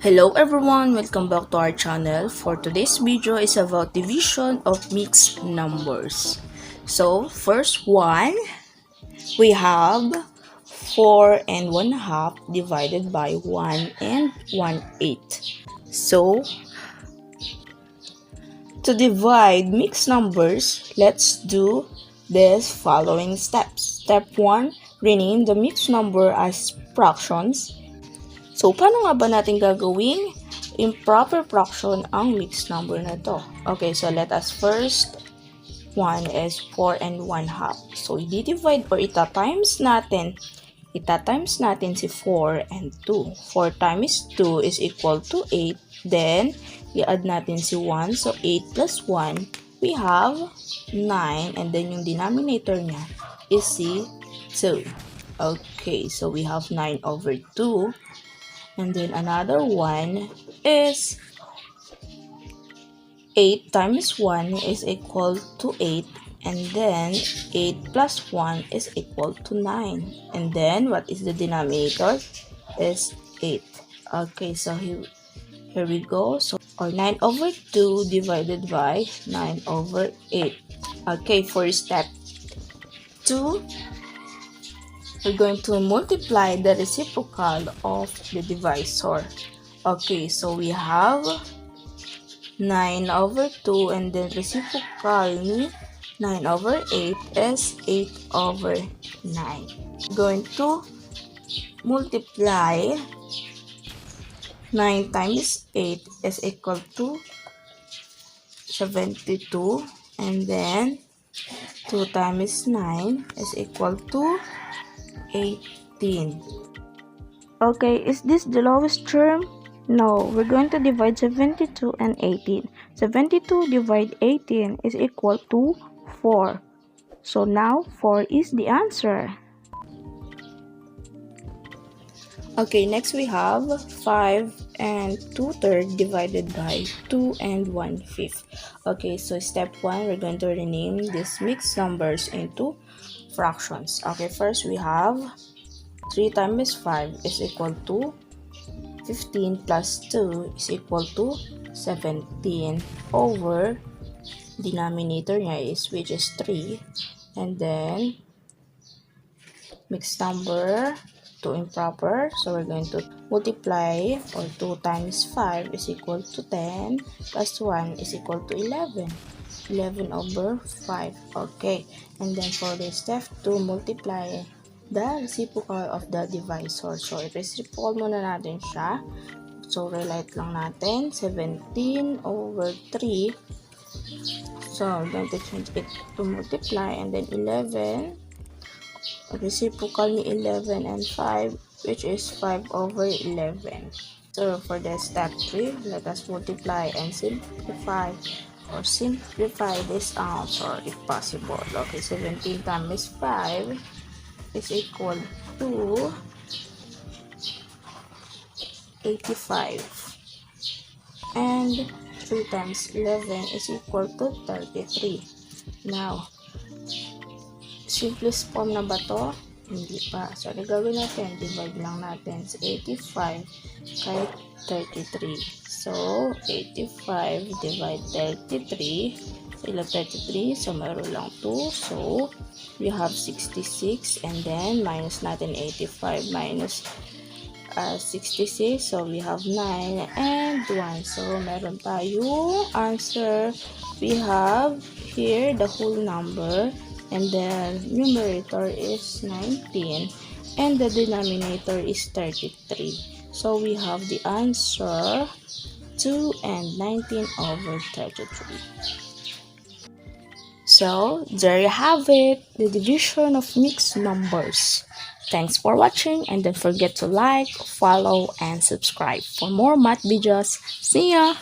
Hello everyone, welcome back to our channel. For today's video is about division of mixed numbers. So first one, we have 4 and 1/2 divided by 1 and 1/8. So to divide mixed numbers, let's do this following steps. Step 1, rename the mixed number as fractions. So, paano nga ba natin gagawing improper fraction ang mixed number na to? Okay, so let us first, 1 is 4 and 1/2. So, i-divide or ita-times natin si 4 and 2. 4 times 2 is equal to 8. Then, i-add natin si 1. So, 8 plus 1, we have 9. And then, yung denominator niya is si 2. Okay, so we have 9 over 2. And then another one is 8 times 1 is equal to 8. And then 8 plus 1 is equal to 9. And then what is the denominator? Is 8. Okay, so here we go. So, or 9 over 2 divided by 9 over 8. Okay, for step 2, we're going to multiply the reciprocal of the divisor. Okay, so we have 9 over 2 and then reciprocal ni 9 over 8 is 8 over 9. Going to multiply 9 times 8 is equal to 72, and then 2 times 9 is equal to 18. Okay, is this the lowest term? No, we're going to divide 72 and 18. 72 divide 18 is equal to 4. So now 4 is the answer. Okay, next we have 5 and 2/3 divided by 2 and 1/5. Okay, so step 1, we're going to rename these mixed numbers into fractions. Okay, first we have 3 times 5 is equal to 15 plus 2 is equal to 17 over denominator niya is which is 3, and then mixed number to improper, so we're going to multiply, or 2 times 5 is equal to 10 plus 1 is equal to 11 over 5. Okay, and then for this step to multiply the reciprocal of the divisor. So, i-reciprocal muna natin siya. So, relate lang natin. 17 over 3. So, we're going to change it to multiply. And then 11. Reciprocal ni 11 and 5, which is 5 over 11. So, for the step 3, let us multiply and simplify. Or simplify this answer if possible. Okay, 17 times 5 is equal to 85, and 3 times 11 is equal to 33. Now, simplest form na ba to? Hindi pa. So, gagawin natin, divide lang natin sa 85 kay 33. So, 85 divide 33. So, ilang 33? So, meron lang 2. So, we have 66, and then minus natin 85 minus 66. So, we have 9 and 1. So, meron tayong answer. We have here the whole number, and the numerator is 19, and the denominator is 33. So, we have the answer 2 and 19 over 33. So, there you have it, the division of mixed numbers. Thanks for watching, and don't forget to like, follow, and subscribe for more math videos. See ya!